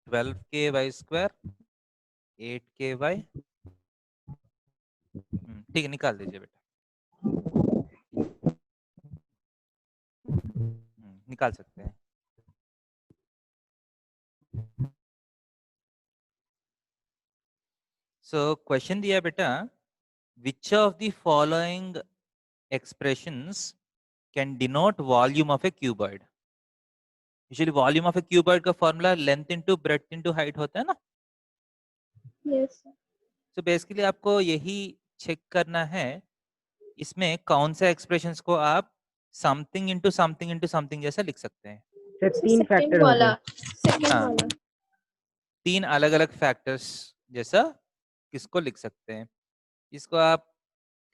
12k² 8k/, ठीक है निकाल दीजिए बेटा। निकाल सकते हैं। सो क्वेश्चन दिया बेटा, which of the following expressions can denote volume of a cuboid? Usually volume of a cuboid का formula length into breadth into height होता है ना।
Yes, sir.
तो बेसिकली आपको यही चेक करना है, इसमें कौन सा एक्सप्रेशंस को आप समथिंग इनटू समथिंग जैसा लिख सकते हैं।
सर
So
3
second
फैक्टर हो
वाला,
गए।
second
हाँ,
वाला.
3 अलग अलग फैक्टर्स जैसा किसको लिख सकते हैं? इसको आप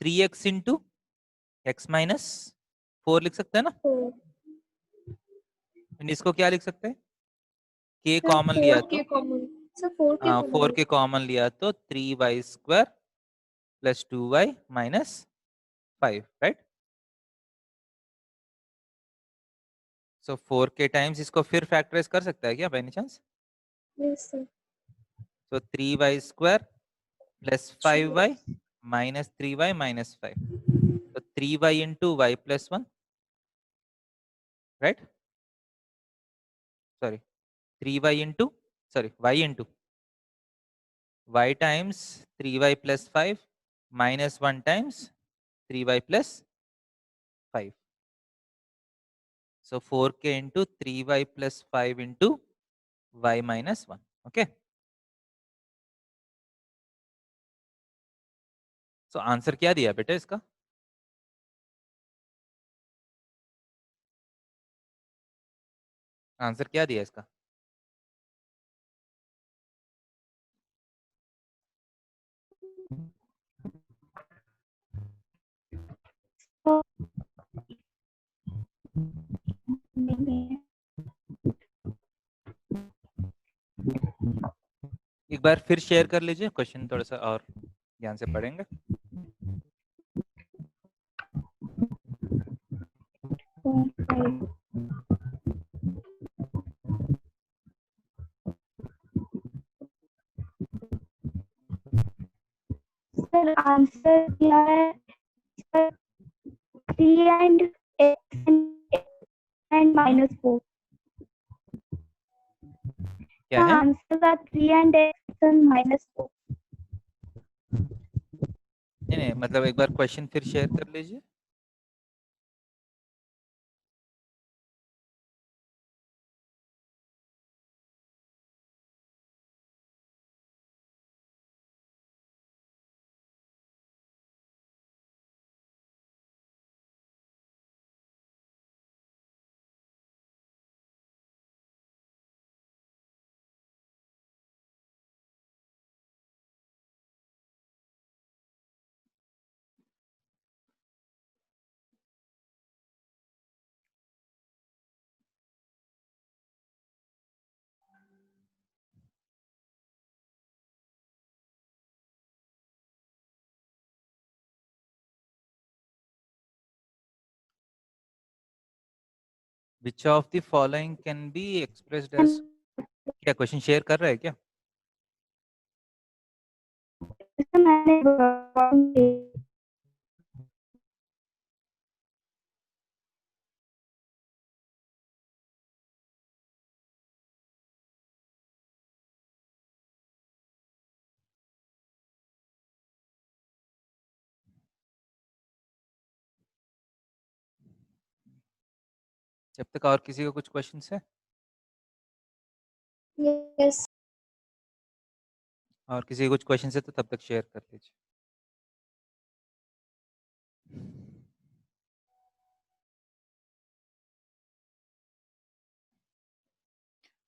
3x इंटू एक्स माइनस 4 लिख सकते हैं ना।
Four.
And इसको क्या लिख सकते हैं? k
Sir,
कॉमन लिया तो,
4k common. Sir 4k
हाँ
common.
4k कॉमन लिया तो 3y² plus 2y minus 5, right. So 4k times इसको फिर फैक्टराइज कर सकता है क्या by any chance?
Yes, sir.
So 3y² plus 5y minus 3y minus 5, तो 3y into Y plus 1, right. Sorry 3y into, sorry y into y times 3y plus 5 minus 1 times 3y plus 5, so 4k into 3y plus 5 into y minus 1, okay. So answer क्या दिया बेटा इसका? Answer क्या दिया इसका? एक बार फिर share कर लीजिए, क्वेश्चन थोड़ा सा और ध्यान से पढ़ेंगे।
सर आंसर क्या है? Sir 3 and x and minus 4.
क्या है?
आंसर का 3 and x and minus 4.
नहीं मतलब एक बार क्वेश्चन फिर शेयर कर लीजिए। Which of the following can be expressed as, क्या क्वेश्चन शेयर कर रहा है क्या? जब तक और किसी को कुछ क्वेश्चन है,
Yes.
और किसी को कुछ क्वेश्चन है तो तब तक शेयर कर लीजिए।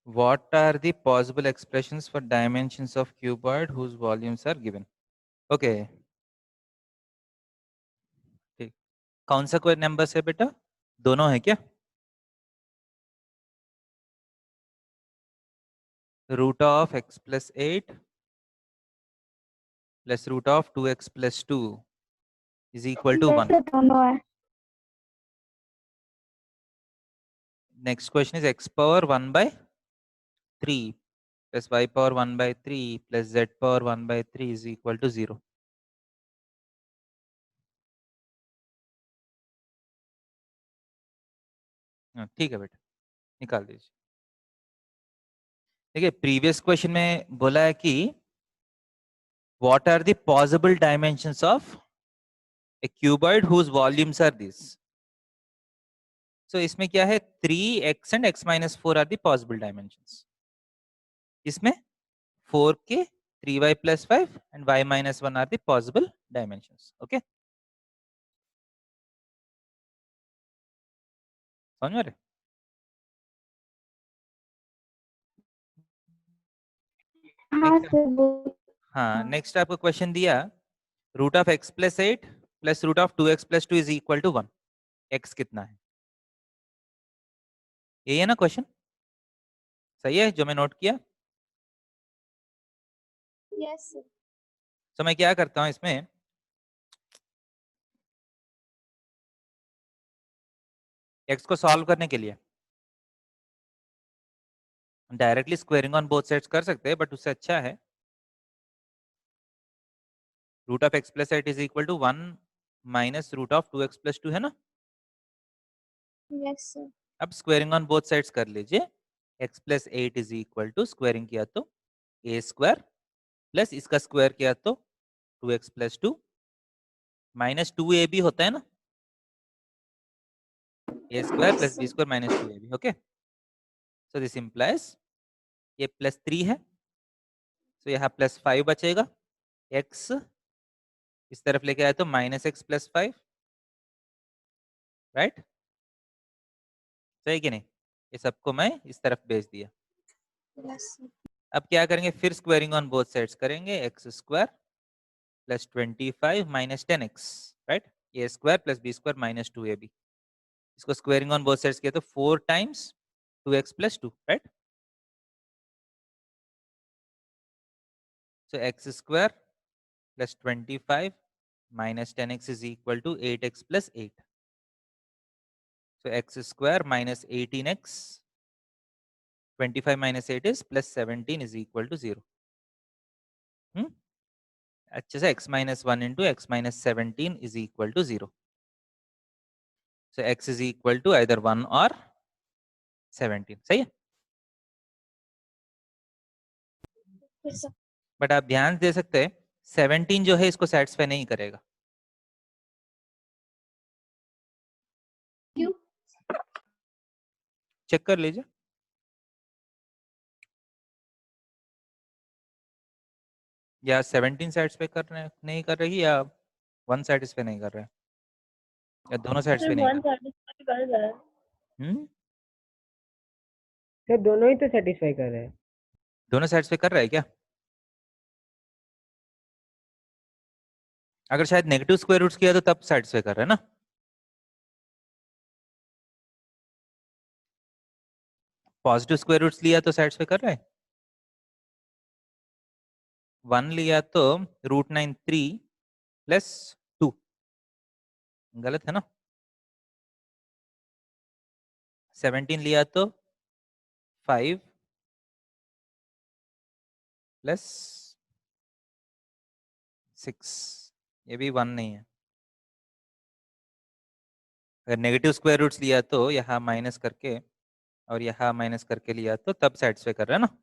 What are the possible expressions for dimensions of cuboid whose volumes are given? Okay. ठीक, कौन सा कोई नंबर है बेटा? दोनों है क्या? Root of x plus 8 plus root of 2x plus 2 is equal to 1.
वैसे दोनों है।
Next question is x power 1 by 3 plus y power 1 by 3 plus z power 1 by 3 is equal to 0. ठीक है बेटा, निकाल दीजिए। देखिए प्रीवियस क्वेश्चन में बोला है कि what are the possible dimensions of a cuboid whose volumes are this. So इसमें क्या है, 3x and x minus 4 are the possible dimensions. इसमें 4k, 3y plus 5 and y minus 1 are the possible dimensions. Okay, समझ में?
हाँ sir वो
हाँ, next आपको क्वेश्चन दिया, root of x plus 8 plus root of 2x plus 2 is equal to 1. x कितना है? यही है ना क्वेश्चन? सही है जो मैं नोट किया?
Yes, sir.
तो मैं क्या करता हूँ इसमें, x को सॉल्व करने के लिए directly squaring on both sides कर सकते हैं, बट उससे अच्छा है root of x plus 8 is equal to 1 minus root of 2x plus 2, है ना?
Yes, sir.
अब स्क्वेयरिंग ऑन बोथ साइड्स कर लीजिए। x plus 8 is equal to squaring किया तो a स्क्वायर प्लस इसका स्क्वायर किया तो 2x प्लस 2 माइनस 2ab होता है ना, a square
Yes,
plus
sir.
b square minus 2ab. Okay, so this implies ये प्लस 3 है, तो यहाँ प्लस 5 बचेगा, x इस तरफ लेके आए तो माइनस x प्लस 5, राइट? सही कि नहीं? ये सबको मैं इस तरफ भेज दिया।
Yes, sir.
अब क्या करेंगे, फिर स्क्वायरिंग ऑन बोथ साइड्स करेंगे, X square plus 25 minus 10x, right? A square plus B square minus 2ab, इसको स्क्वायरिंग ऑन बोथ साइड्स किया तो 4 times 2x plus 2, right? So X square plus 25 minus 10x is equal to 8x plus 8. So x square minus 18x, 25 minus 8 is plus 17 is equal to 0. अच्छे से x minus 1 into x minus 17 is equal to 0. So x is equal to either 1 or 17. सही है?
Yes, sir.
But आप ध्यान दे सकते हैं 17 जो है इसको सेटिस्फाई नहीं करेगा।
क्यों?
चेक कर लीजिए, या 17 सेटिस्फाई कर रहे हैं, नहीं कर रही, या 1 सेटिस्फाई नहीं कर रहा है, या दोनों सेटिस्फाई
सिर्फ
नहीं
वन
कर
सेटिस्फाई कर रहा है।
रहे?
सर दोनों ही तो सेटिस्फाई कर रहे हैं।
दोनों सेटिस्फाई कर रहा है क्या? अगर शायद नेगेटिव स्क्वायर रूट्स किया तो तब सेटिस्फाई कर रहा है ना? पॉजिटिव स्क्वायर रूट्स लिया तो सेटिस्फाई कर रहा है। 1 लिया तो √9 3 प्लस 2, गलत है ना? 17 लिया तो 5 प्लस 6, ये भी 1 नहीं है। अगर नेगेटिव स्क्वायर रूट्स लिया तो यहाँ माइनस करके और यहाँ माइनस करके लिया तो तब सेटिस्फाई कर रहा है ना।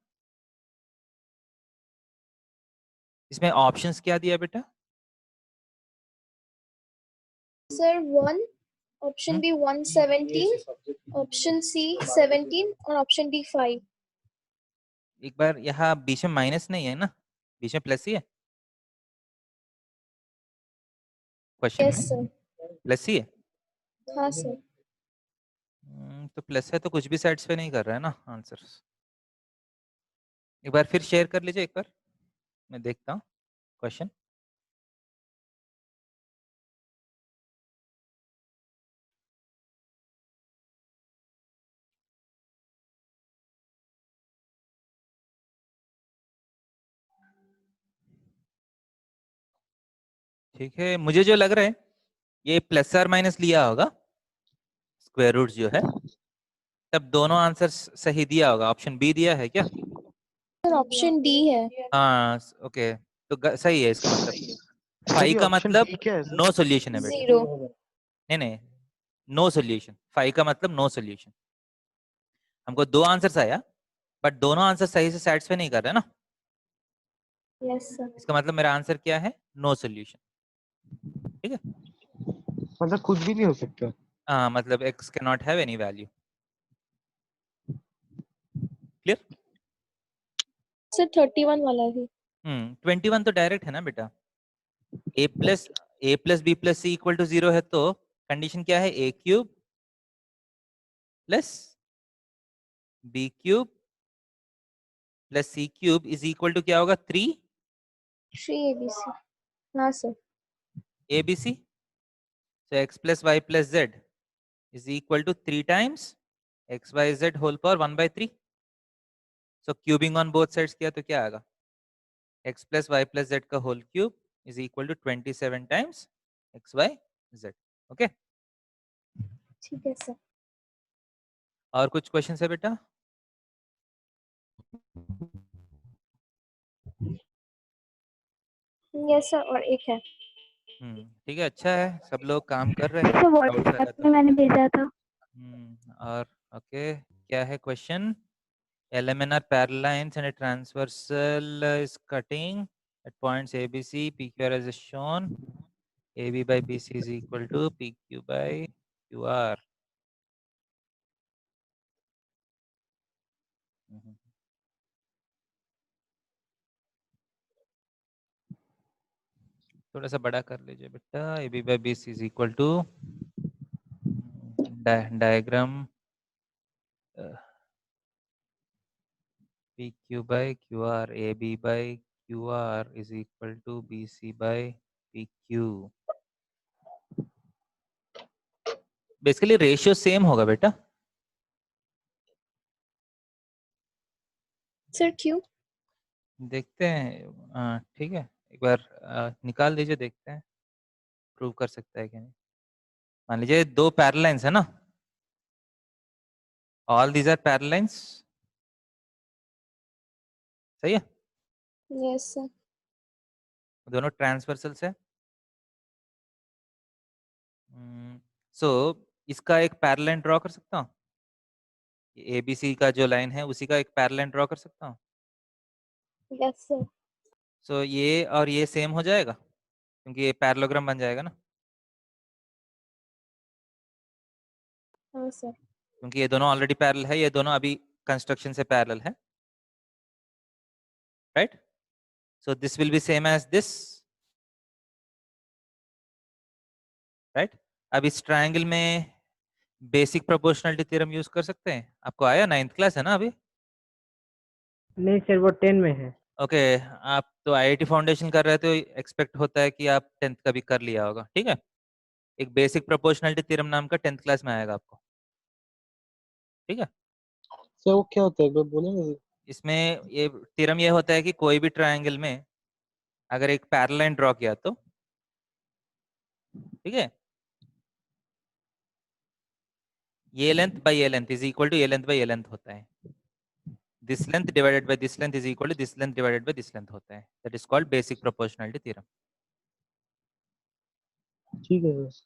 इसमें ऑप्शंस क्या दिया बेटा?
Sir, 1, option B 117, option C 17 और option D 5.
एक बार यहाँ बीच में माइनस नहीं है ना, बीच में प्लस ही है क्वेश्चन
Yes,
में,
sir.
प्लस ही है।
हाँ sir.
तो प्लस है तो कुछ भी सेटिस्फाई नहीं कर रहा है ना आंसर। एक बार फिर शेयर कर लीजिए, एक बार मैं देखता हूँ क्वेश्चन। ठीक है, मुझे जो लग रहा है ये प्लस और माइनस लिया होगा स्क्वायर रूट जो है, तब दोनों आंसर सही दिया होगा। ऑप्शन बी दिया है क्या?
Sir, option D है.
हाँ ओके, तो सही है इसका मतलब।
सर, ये
5 का
ऑप्शन
मतलब
बी क्या है सर?
नो सोल्यूशन है बेटा।
0.
नहीं नहीं, नो सोल्यूशन। 5 का मतलब नो सोल्यूशन। हमको दो आंसर्स आया बट दोनों आंसर सही से सेटिस्फाई नहीं कर रहे ना,
Yes, sir.
इसका मतलब मेरा आंसर क्या है? No solution. ठीक है,
मतलब कुछ भी नहीं हो सकता।
हाँ मतलब x can not have any value. Clear?
Sir, 31 वाला भी.
21 तो डायरेक्ट है ना बेटा। a plus B plus c equal to 0 है तो कंडीशन क्या है? a cube plus b cube plus c cube is equal to क्या होगा? 3
3 ABC. हाँ sir.
abc। so x plus Y plus Z is equal to 3 times X Y Z whole power 1/3। So cubing on both sides किया तो क्या आएगा? x plus Y plus Z का whole cube is equal to 27 times X Y Z. Okay,
ठीक है sir.
और कुछ question है बेटा?
Yes sir, और एक है.
ठीक है, अच्छा है, सब लोग काम कर रहे हैं।
सर
डाउट्स लगा
व्हाट्सएप
तो
में मैंने भेजा था.
और ओके, क्या है question? LMNR parallel lines and a transversal is cutting at points ABC, PQR as shown. AB by BC is equal to PQ by QR. थोड़ा सा बड़ा कर लीजिए बेटा। AB by BC is equal to diagram PQ by QR. AB by QR is equal to BC by PQ. Basically ratio same होगा बेटा।
Sir, क्यों?
देखते हैं, ठीक है, एक बार निकाल दीजिए, देखते हैं प्रूव कर सकता है कि नहीं। मान लीजिए दो पैरेलल लाइंस है ना, all these are parallel lines, सही है,
Yes sir.
दोनों ट्रांसवर्सल्स है। सो इसका एक पैरेलल लाइन ड्रॉ कर सकता हूँ, एबीसी का जो लाइन है उसी का एक पैरेलल लाइन ड्रॉ कर सकता हूँ।
Yes sir.
सो ये और ये सेम हो जाएगा क्योंकि ये पैरेललोग्राम बन जाएगा ना,
हाँ sir.
क्योंकि ये दोनों ऑलरेडी पैरेलल है, ये दोनों अभी कंस्ट्रक्शन से पैरेलल है, right? So this will be same as this, right? अब इस ट्रायंगल में बेसिक प्रोपोर्शनलिटी थ्योरम यूज कर सकते हैं। आपको आया, 9th क्लास है ना अभी?
नहीं सर, वो 10 में है.
ओके, आप तो आईआईटी फाउंडेशन कर रहे थे, एक्सपेक्ट होता है कि आप 10th का भी कर लिया होगा। ठीक है, एक बेसिक प्रोपोर्शनलिटी थ्योरम नाम का 10th क्लास में आएगा आपको। ठीक है,
सर वो क्या होता है, एक बार बोलेंगे?
इसमें ये थ्योरम ये होता है कि कोई भी ट्रायंगल में अगर एक पैरेलल लाइन ड्रॉ किया तो, ठीक है, ये लेंथ बाय ये लेंथ इज इक्वल टू ये लेंथ बाय ये लेंथ होता है. This length divided by this length is equal to this length divided by this length होता है. That is called basic proportionality theorem.
ठीक है सर.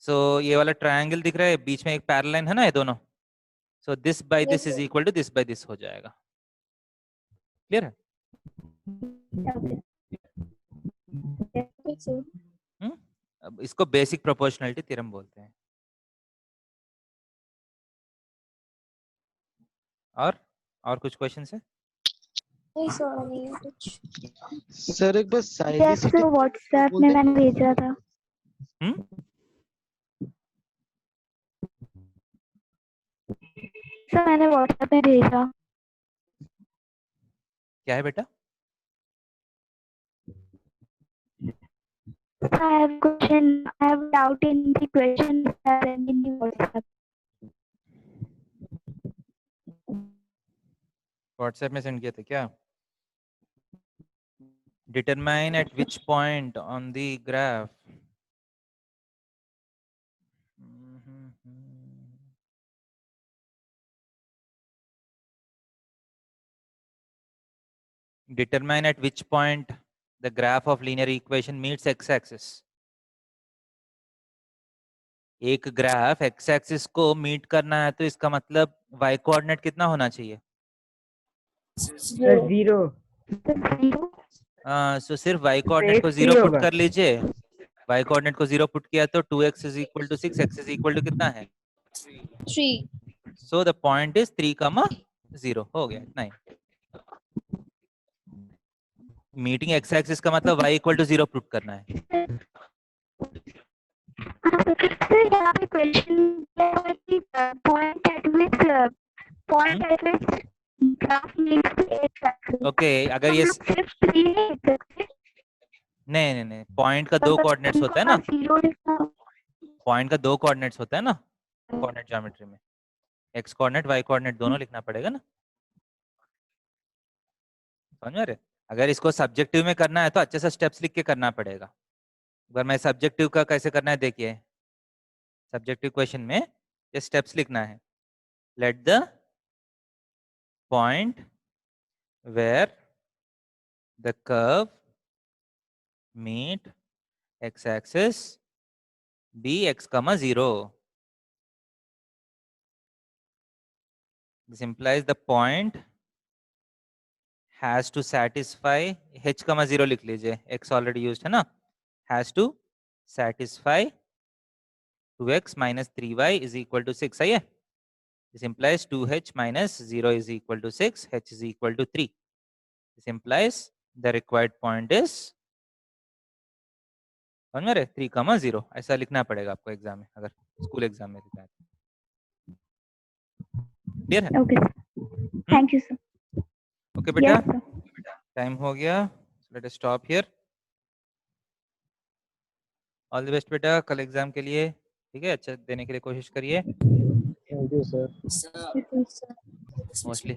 सो ये वाला ट्रायंगल दिख रहा है, बीच में एक पैरेलल है ना ये दोनों. So this by
Yes,
this is
sir.
Equal to this by this हो जाएगा. क्लियर है?
Okay, sir.
अब इसको बेसिक प्रोपोर्शनलिटी थ्योरम बोलते हैं. और कुछ क्वेश्चंस है?
नहीं सर, नहीं है कुछ.
सर एक बस
जैसे
साइलिसिटी
व्हाट्सएप में मैंने भेजा था. सर मैंने व्हाट्सएप में भेजा.
क्या है बेटा?
I have question. I have doubt in the question sent in the WhatsApp.
WhatsApp में सेंड किया था क्या? Determine eight which point on the graph. Determine at which point the graph of linear equation meets x-axis. एक graph x axis को meet करना है तो इसका मतलब y कोऑर्डिनेट कितना होना चाहिए?
सर 0.
सो सिर्फ y कोऑर्डिनेट को 0 पुट कर लीजिए. y कोऑर्डिनेट को 0 पुट किया तो 2x is equal to 6, x is equal to कितना है?
3.
So the point is 3,0. हो गया इतना ही. मीटिंग x एक्सिस का मतलब y इक्वल टू 0 पुट करना है.
सर यहाँ पे question point at which graph meets the x-axis.
Okay अगर ये
सिर्फ 3 नहीं लिख सकते.
नहीं पॉइंट का 2 कोऑर्डिनेट्स होता है ना. पॉइंट का 2 कोऑर्डिनेट्स होता है ना कोऑर्डिनेट ज्योमेट्री में. x कोऑर्डिनेट y कोऑर्डिनेट दोनों लिखना पड़ेगा ना. समझ में आ रहे? अगर इसको सब्जेक्टिव में करना है तो अच्छे से स्टेप्स लिख के करना पड़ेगा. एक बार मैं सब्जेक्टिव का कैसे करना है देखिए. सब्जेक्टिव क्वेश्चन में ये स्टेप्स लिखना है. Let the point where the curve meet x axis be x, 0. This implies the point has to satisfy h, 0 लिख लीजिए. x already used है ना. has to satisfy 2x minus 3y is equal to 6. सही है? This implies 2h minus 0 is equal to 6, h is equal to 3. This implies the required point is 3,0. ऐसा लिखना पड़ेगा आपको एग्जाम में, अगर स्कूल एग्जाम में लिखना है. क्लियर है?
Okay. Thank you, sir.
Okay बेटा,
Yes, sir.
टाइम हो गया. Let us stop here. All the best बेटा कल एग्जाम के लिए. ठीक है, अच्छा देने के लिए कोशिश करिए.
Thank you sir.
Sir.
Mostly